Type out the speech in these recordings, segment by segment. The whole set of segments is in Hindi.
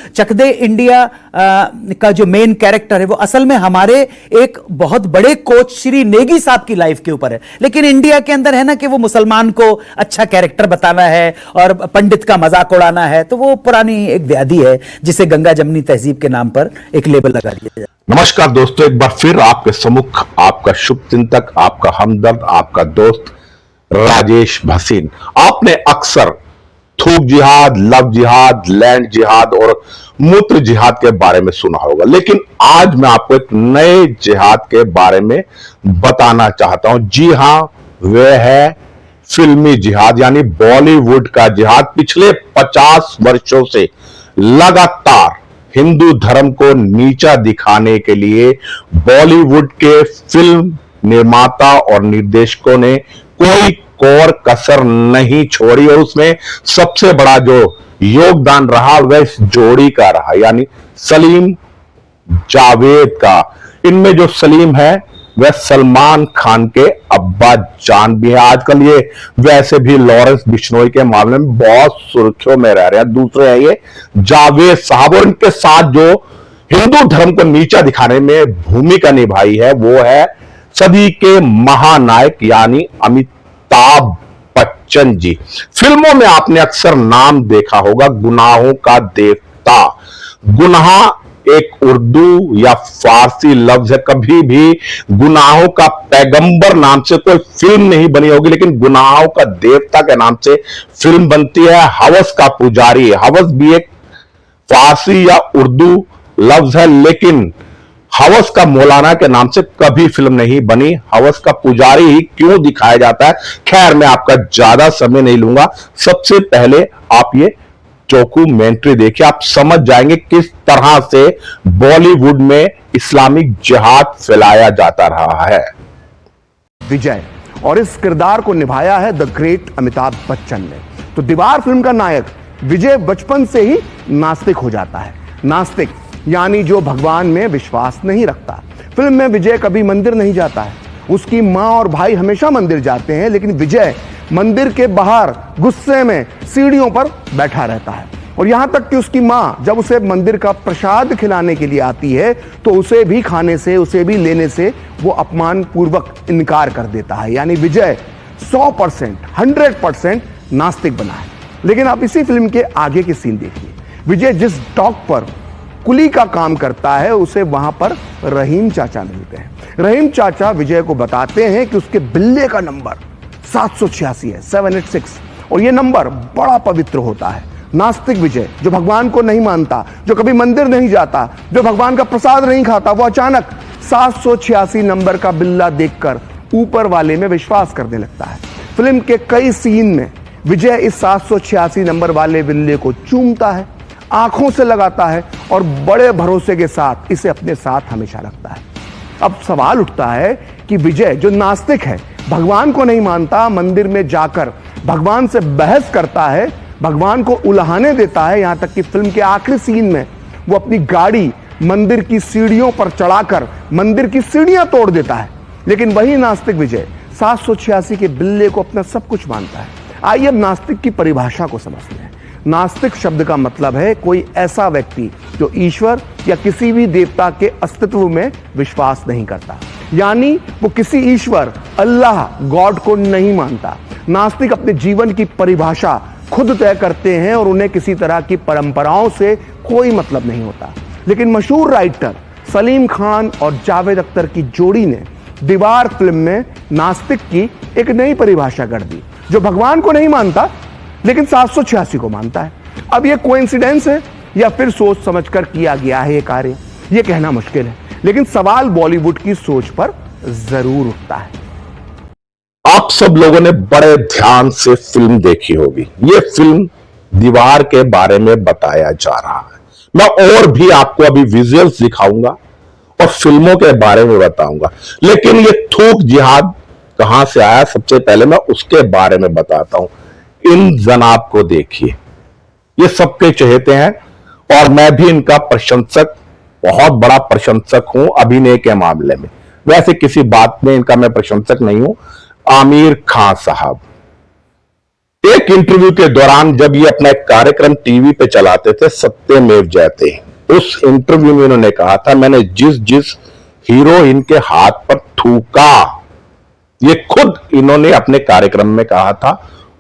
चक दे इंडिया का जो मेन कैरेक्टर है वो असल में हमारे एक बहुत बड़े कोच श्री नेगी साहब की लाइफ के ऊपर है। लेकिन इंडिया के अंदर है ना कि वो मुसलमान को अच्छा कैरेक्टर बताना है और पंडित का मजाक उड़ाना है, तो वो पुरानी एक व्याधि है जिसे गंगा जमनी तहजीब के नाम पर एक लेबल लगा दिया जाए। नमस्कार दोस्तों, एक बार फिर आपके सम्मुख आपका शुभ चिंतक, आपका हमदर्द, आपका दोस्त राजेश भसीन। आपने अक्सर थूक जिहाद, लव जिहाद, लैंड जिहाद और मूत्र जिहाद के बारे में सुना होगा, लेकिन आज मैं आपको एक नए जिहाद के बारे में बताना चाहता हूं। जी हां, वह है फिल्मी जिहाद, यानी बॉलीवुड का जिहाद। पिछले 50 वर्षों से लगातार हिंदू धर्म को नीचा दिखाने के लिए बॉलीवुड के फिल्म निर्माता और निर्देशकों ने कोई कोर कसर नहीं छोड़ी, और उसमें सबसे बड़ा जो योगदान रहा वह इस जोड़ी का रहा, यानी सलीम जावेद का। इनमें जो सलीम है वह सलमान खान के अब्बा जान भी है। आजकल ये वैसे भी लॉरेंस बिश्नोई के मामले में बहुत सुर्खियों में रह रहे हैं। दूसरे हैं ये जावेद साहब, और इनके साथ जो हिंदू धर्म को नीचा दिखाने में भूमिका निभाई है वो है सदी के महानायक यानी अमिताभ बच्चन जी। फिल्मों में आपने अक्सर नाम देखा होगा गुनाहों का देवता। गुनाह एक उर्दू या फारसी लफ्ज है। कभी भी गुनाहों का पैगंबर नाम से कोई फिल्म नहीं बनी होगी, लेकिन गुनाहों का देवता के नाम से फिल्म बनती है। हवस का पुजारी, हवस भी एक फारसी या उर्दू लफ्ज है, लेकिन हवस का मौलाना के नाम से कभी फिल्म नहीं बनी। हवस का पुजारी ही क्यों दिखाया जाता है? खैर, मैं आपका ज्यादा समय नहीं लूंगा। सबसे पहले आप ये डॉक्यूमेंट्री देखिए, आप समझ जाएंगे किस तरह से बॉलीवुड में इस्लामिक जिहाद फैलाया जाता रहा है। विजय, और इस किरदार को निभाया है द ग्रेट अमिताभ बच्चन ने। तो दीवार फिल्म का नायक विजय बचपन से ही नास्तिक हो जाता है। नास्तिक यानी जो भगवान में विश्वास नहीं रखता। फिल्म में विजय कभी मंदिर नहीं जाता है, उसकी मां और भाई हमेशा मंदिर जाते हैं, लेकिन विजय मंदिर के बाहर गुस्से में सीढ़ियों पर बैठा रहता है। और यहां तक कि उसकी मां जब उसे मंदिर का प्रसाद खिलाने के लिए आती है तो उसे भी खाने से, उसे भी लेने से वो अपमान पूर्वक इनकार कर देता है। यानी विजय 100%, 100% नास्तिक बना है। लेकिन आप इसी फिल्म के आगे की सीन देखिए। विजय जिस डॉक पर कुली का काम करता है उसे वहां पर रहीम चाचा मिलते हैं। रहीम चाचा विजय को बताते हैं कि उसके बिल्ले का नंबर 786 है, 786, और यह नंबर बड़ा पवित्र होता है। नास्तिक विजय, जो भगवान को नहीं मानता, जो कभी मंदिर नहीं जाता, जो भगवान का प्रसाद नहीं खाता, वो अचानक 786 नंबर का बिल्ला देखकर ऊपर वाले में विश्वास करने लगता है। फिल्म के कई सीन में विजय इस 786 नंबर वाले बिल्ले को चूमता है, आंखों से लगाता है और बड़े भरोसे के साथ इसे अपने साथ हमेशा रखता है। अब सवाल उठता है कि विजय जो नास्तिक है, भगवान को नहीं मानता, मंदिर में जाकर भगवान से बहस करता है, भगवान को उल्हाने देता है, यहां तक कि फिल्म के आखिरी सीन में वो अपनी गाड़ी मंदिर की सीढ़ियों पर चढ़ाकर मंदिर की सीढ़ियां तोड़ देता है। लेकिन वही नास्तिक विजय 786 के बिल्ले को अपना सब कुछ मानता है। आइए अब नास्तिक की परिभाषा को समझते हैं। नास्तिक शब्द का मतलब है कोई ऐसा व्यक्ति जो ईश्वर या किसी भी देवता के अस्तित्व में विश्वास नहीं करता, यानी वो किसी ईश्वर, अल्लाह, गॉड को नहीं मानता। नास्तिक अपने जीवन की परिभाषा खुद तय करते हैं और उन्हें किसी तरह की परंपराओं से कोई मतलब नहीं होता। लेकिन मशहूर राइटर सलीम खान और जावेद अख्तर की जोड़ी ने दीवार फिल्म में नास्तिक की एक नई परिभाषा कर दी, जो भगवान को नहीं मानता लेकिन 786 को मानता है। अब यह कोइंसिडेंस है या फिर सोच समझकर किया गया है ये कार्य, यह कहना मुश्किल है, लेकिन सवाल बॉलीवुड की सोच पर जरूर उठता है। आप सब लोगों ने बड़े ध्यान से फिल्म देखी होगी। यह फिल्म दीवार के बारे में बताया जा रहा है। मैं और भी आपको अभी विजुअल्स दिखाऊंगा और फिल्मों के बारे में बताऊंगा, लेकिन यह थूक जिहाद कहां से आया, सबसे पहले मैं उसके बारे में बताता हूं। इन जनाब को देखिए, ये सबके चहेते हैं और मैं भी इनका प्रशंसक, बहुत बड़ा प्रशंसक हूं अभिनय के मामले में। वैसे किसी बात में इनका मैं प्रशंसक नहीं हूं। आमिर खान साहब, एक इंटरव्यू के दौरान जब ये अपना एक कार्यक्रम टीवी पे चलाते थे, सत्यमेव जयते, उस इंटरव्यू में इन्होंने कहा था, मैंने जिस जिस हीरोइन के हाथ पर थूका, ये खुद इन्होंने अपने कार्यक्रम में कहा था,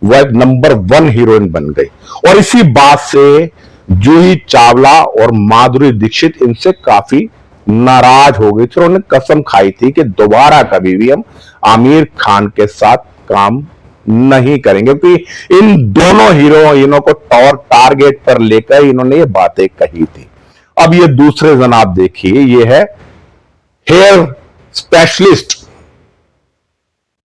वह एक नंबर 1 हीरोइन बन गई। और इसी बात से जूही चावला और माधुरी दीक्षित इनसे काफी नाराज हो गई थी। उन्होंने कसम खाई थी कि दोबारा कभी भी हम आमिर खान के साथ काम नहीं करेंगे, क्योंकि इन दोनों हीरोइनों को टारगेट पर लेकर इन्होंने ये बातें कही थी। अब ये दूसरे जनाब देखिए, ये है हेयर स्पेशलिस्ट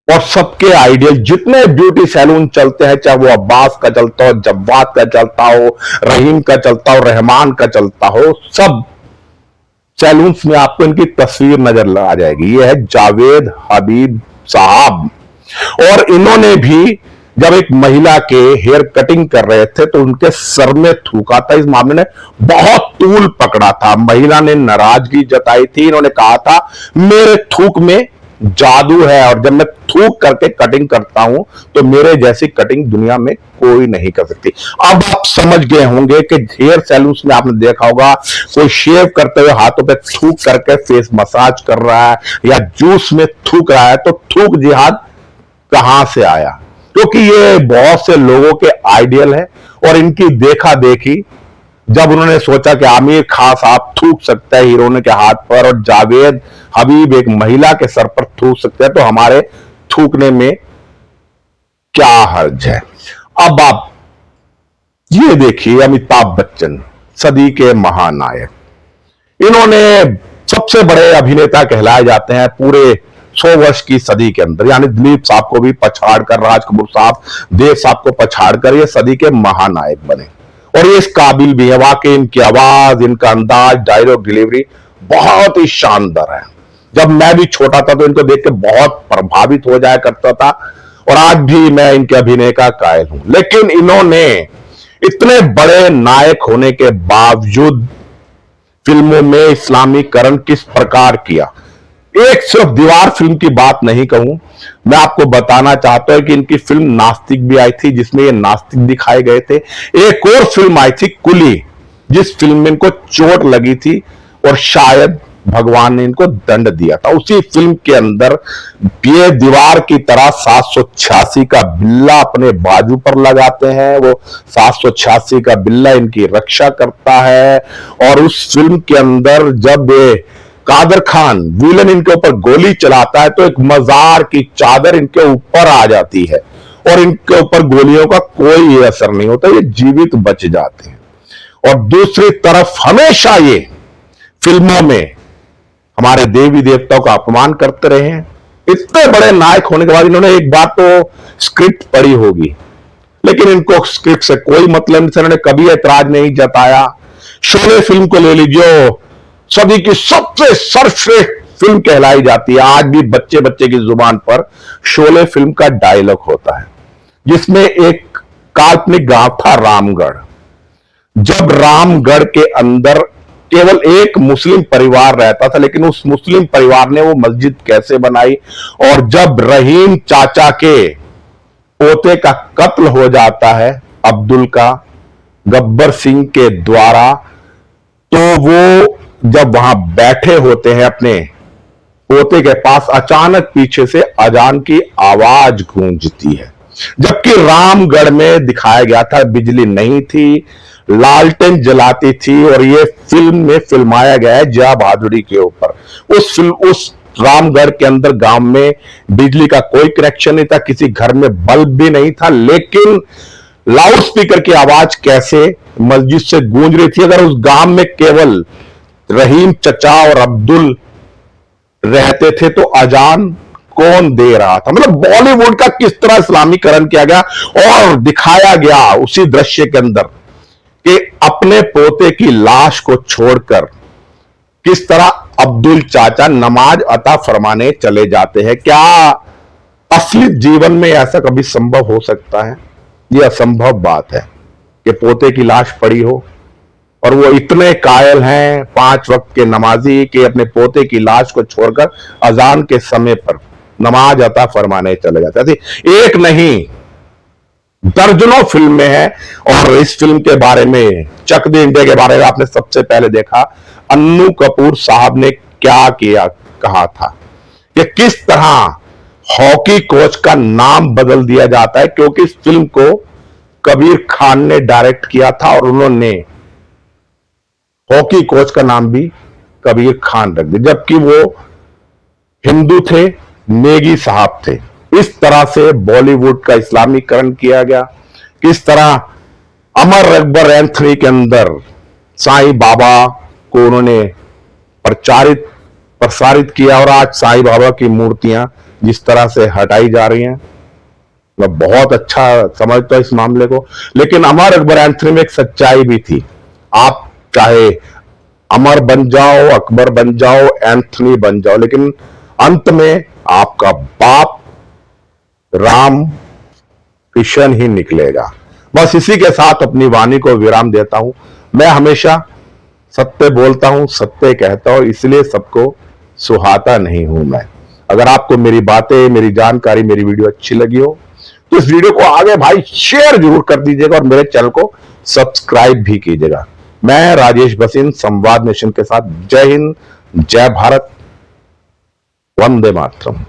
और सबके आइडियल जितने ब्यूटी सैलून चलते हैं, चाहे वो अब्बास का चलता हो, जव्वाद का चलता हो, रहीम का चलता हो, रहमान का चलता हो, सब सैलून्स में आपको इनकी तस्वीर नजर आ जाएगी। ये है जावेद हबीब साहब, और इन्होंने भी जब एक महिला के हेयर कटिंग कर रहे थे तो उनके सर में थूका था। इस मामले ने बहुत तूल पकड़ा था। महिला ने नाराजगी जताई थी। इन्होंने कहा था, मेरे थूक में जादू है और जब मैं थूक करके कटिंग करता हूं तो मेरे जैसी कटिंग दुनिया में कोई नहीं कर सकती। अब आप समझ गए होंगे कि हेयर सैलून्स में आपने देखा होगा कोई शेव करते हुए हाथों पे थूक करके फेस मसाज कर रहा है या जूस में थूक रहा है, तो थूक जिहाद कहां से आया? क्योंकि ये बहुत से लोगों के आइडियल है और इनकी देखा देखी जब उन्होंने सोचा कि आमिर खान साहब थूक सकता है हीरोइन के हाथ पर और जावेद हबीब एक महिला के सर पर थूक सकते हैं, तो हमारे थूकने में क्या हर्ज है। अब आप ये देखिए, अमिताभ बच्चन सदी के महानायक, इन्होंने सबसे बड़े अभिनेता कहलाए जाते हैं पूरे 100 वर्ष की सदी के अंदर, यानी दिलीप साहब को भी पछाड़कर, राज कपूर साहब, देव साहब को पछाड़कर ये सदी के महानायक बने। और ये इस काबिल भी है, वाकई इनकी आवाज, इनका अंदाज, डायलॉग डिलीवरी बहुत ही शानदार है। जब मैं भी छोटा था तो इनको देख के बहुत प्रभावित हो जाया करता था और आज भी मैं इनके अभिनय का कायल हूं। लेकिन इन्होंने इतने बड़े नायक होने के बावजूद फिल्मों में इस्लामीकरण किस प्रकार किया। एक सिर्फ दीवार फिल्म की बात नहीं कहूं, मैं आपको बताना चाहता हूं कि इनकी फिल्म नास्तिक भी आई थी जिसमें ये नास्तिक दिखाए गए थे। एक और फिल्म आई थी कुली, जिस फिल्म में इनको चोट लगी थी और शायद भगवान ने इनको दंड दिया था। उसी फिल्म के अंदर ये दीवार की तरह 786 का बिल्ला अपने बाजू पर लगाते हैं। वो 786 का बिल्ला इनकी रक्षा करता है। और उस फिल्म के अंदर जब कादर खान विलन इनके ऊपर गोली चलाता है तो एक मजार की चादर इनके ऊपर आ जाती है और इनके ऊपर गोलियों का कोई असर नहीं होता, ये जीवित बच जाते हैं। और दूसरी तरफ हमेशा ये फिल्मों में हमारे देवी देवताओं का अपमान करते रहे हैं। इतने बड़े नायक होने के बाद इन्होंने एक बात तो स्क्रिप्ट पढ़ी होगी, लेकिन इनको स्क्रिप्ट से कोई मतलब नहीं, इन्होंने कभी ऐतराज नहीं जताया। शोले फिल्म को ले लीजिए, सदी की सबसे सर्वश्रेष्ठ फिल्म कहलाई जाती है। आज भी बच्चे बच्चे की जुबान पर शोले फिल्म का डायलॉग होता है जिसमें एक काल्पनिक गांव था रामगढ़। जब रामगढ़ के अंदर केवल एक मुस्लिम परिवार रहता था, लेकिन उस मुस्लिम परिवार ने वो मस्जिद कैसे बनाई, और जब रहीम चाचा के पोते का कत्ल हो जाता है अब्दुल का गब्बर सिंह के द्वारा, तो वो जब वहां बैठे होते हैं अपने पोते के पास, अचानक पीछे से अजान की आवाज गूंजती है। जबकि रामगढ़ में दिखाया गया था बिजली नहीं थी, लालटेन जलाती थी, और ये फिल्म में फिल्माया गया है जया भादुड़ी के ऊपर। उस रामगढ़ के अंदर गांव में बिजली का कोई कनेक्शन नहीं था, किसी घर में बल्ब भी नहीं था, लेकिन लाउड स्पीकर की आवाज कैसे मस्जिद से गूंज रही थी। अगर उस गांव में केवल रहीम चचा और अब्दुल रहते थे तो अजान कौन दे रहा था। मतलब बॉलीवुड का किस तरह इस्लामीकरण किया गया और दिखाया गया उसी दृश्य के अंदर कि अपने पोते की लाश को छोड़कर किस तरह अब्दुल चाचा नमाज अता फरमाने चले जाते हैं। क्या असली जीवन में ऐसा कभी संभव हो सकता है? यह असंभव बात है कि पोते की लाश पड़ी हो और वो इतने कायल हैं 5 वक्त के नमाजी कि अपने पोते की लाश को छोड़कर अजान के समय पर नमाज अता फरमाने चले जाते थे। एक नहीं दर्जनों फिल्में हैं। और इस फिल्म के बारे में, चक दे इंडिया के बारे में आपने सबसे पहले देखा अन्नू कपूर साहब ने क्या किया, कहा था कि किस तरह हॉकी कोच का नाम बदल दिया जाता है, क्योंकि इस फिल्म को कबीर खान ने डायरेक्ट किया था और उन्होंने हॉकी कोच का नाम भी कबीर खान रख दिया, जबकि वो हिंदू थे, नेगी साहब थे। इस तरह से बॉलीवुड का इस्लामीकरण किया गया। किस तरह अमर अकबर एंथनी के अंदर साईं बाबा को उन्होंने प्रसारित किया और आज साईं बाबा की मूर्तियां जिस तरह से हटाई जा रही हैं, मैं बहुत अच्छा समझता हूं इस मामले को। लेकिन अमर अकबर एंथनी में एक सच्चाई भी थी। आप चाहे अमर बन जाओ, अकबर बन जाओ, एंथनी बन जाओ, लेकिन अंत में आपका बाप राम कृष्ण ही निकलेगा। बस इसी के साथ अपनी वाणी को विराम देता हूं। मैं हमेशा सत्य बोलता हूं, सत्य कहता हूं, इसलिए सबको सुहाता नहीं हूं मैं। अगर आपको मेरी बातें, मेरी जानकारी, मेरी वीडियो अच्छी लगी हो तो इस वीडियो को आगे भाई शेयर जरूर कर दीजिएगा और मेरे चैनल को सब्सक्राइब भी कीजिएगा। मैं राजेश भसीन, संवाद नेशन के साथ। जय हिंद, जय भारत, वंदे मातरम।